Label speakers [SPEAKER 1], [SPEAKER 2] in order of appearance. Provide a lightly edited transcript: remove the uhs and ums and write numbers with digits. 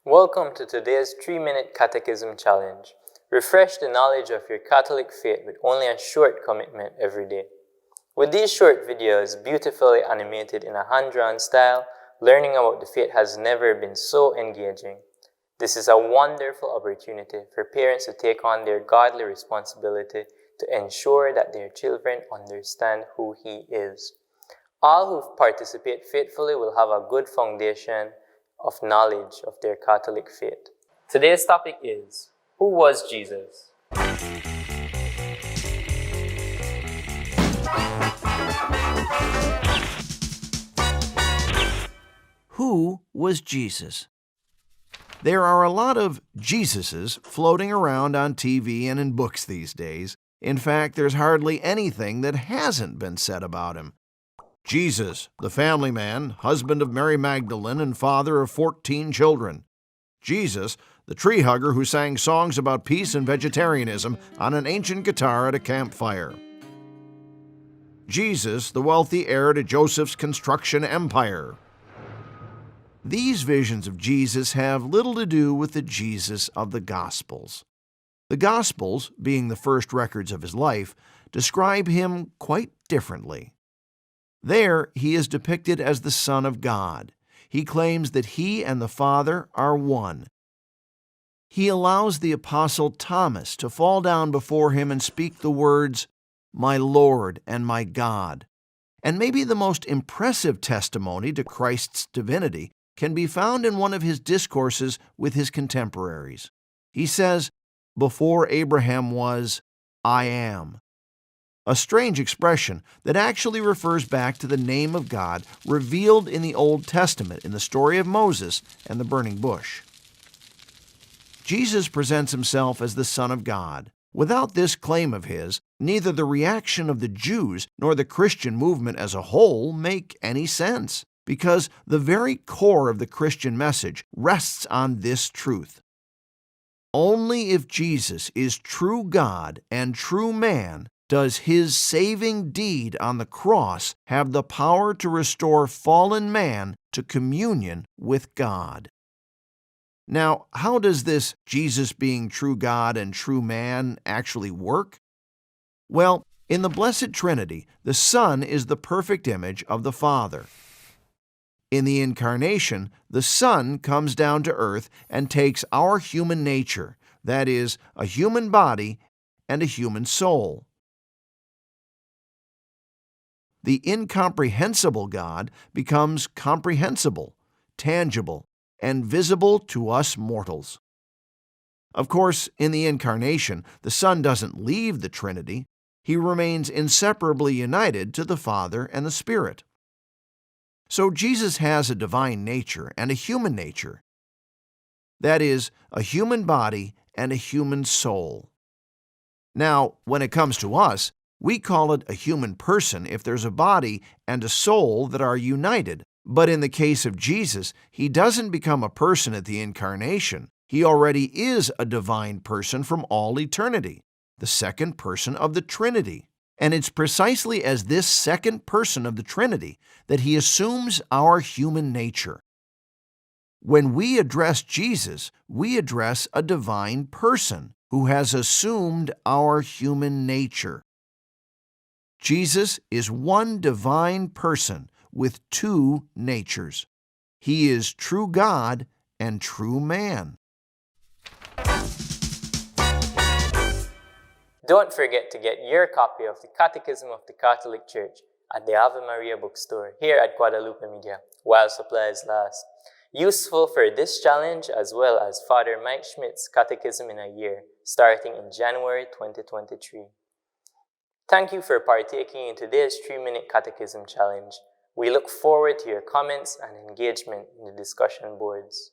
[SPEAKER 1] Welcome to today's 3-minute Catechism challenge. Refresh the knowledge of your Catholic faith with only a short commitment every day. With these short videos, beautifully animated in a hand-drawn style, learning about the faith has never been so engaging. This is a wonderful opportunity for parents to take on their godly responsibility to ensure that their children understand who He is. All who participate faithfully will have a good foundation of knowledge of their Catholic faith. Today's topic is, who was Jesus?
[SPEAKER 2] Who was Jesus? There are a lot of Jesuses floating around on TV and in books these days. In fact, there's hardly anything that hasn't been said about him. Jesus, the family man, husband of Mary Magdalene and father of 14 children. Jesus, the tree hugger who sang songs about peace and vegetarianism on an ancient guitar at a campfire. Jesus, the wealthy heir to Joseph's construction empire. These visions of Jesus have little to do with the Jesus of the Gospels. The Gospels, being the first records of his life, describe him quite differently. There, he is depicted as the Son of God. He claims that he and the Father are one. He allows the Apostle Thomas to fall down before him and speak the words, "My Lord and my God." And maybe the most impressive testimony to Christ's divinity can be found in one of his discourses with his contemporaries. He says, "Before Abraham was, I am." A strange expression that actually refers back to the name of God revealed in the Old Testament in the story of Moses and the burning bush. Jesus presents himself as the Son of God. Without this claim of his, neither the reaction of the Jews nor the Christian movement as a whole make any sense, because the very core of the Christian message rests on this truth. Only if Jesus is true God and true man does his saving deed on the cross have the power to restore fallen man to communion with God. Now, how does this Jesus being true God and true man actually work? Well, in the Blessed Trinity, the Son is the perfect image of the Father. In the Incarnation, the Son comes down to earth and takes our human nature, that is, a human body and a human soul. The incomprehensible God becomes comprehensible, tangible, and visible to us mortals. Of course, in the Incarnation, the Son doesn't leave the Trinity. He remains inseparably united to the Father and the Spirit. So Jesus has a divine nature and a human nature. That is, a human body and a human soul. Now, when it comes to us, we call it a human person if there's a body and a soul that are united. But in the case of Jesus, he doesn't become a person at the Incarnation. He already is a divine person from all eternity, the second person of the Trinity. And it's precisely as this second person of the Trinity that he assumes our human nature. When we address Jesus, we address a divine person who has assumed our human nature. Jesus is one divine person with two natures. He is true God and true man.
[SPEAKER 1] Don't forget to get your copy of the Catechism of the Catholic Church at the Ave Maria bookstore here at Guadalupe Media, while supplies last. Useful for this challenge as well as Father Mike Schmidt's Catechism in a Year, starting in January 2023. Thank you for partaking in today's 3-minute Catechism challenge. We look forward to your comments and engagement in the discussion boards.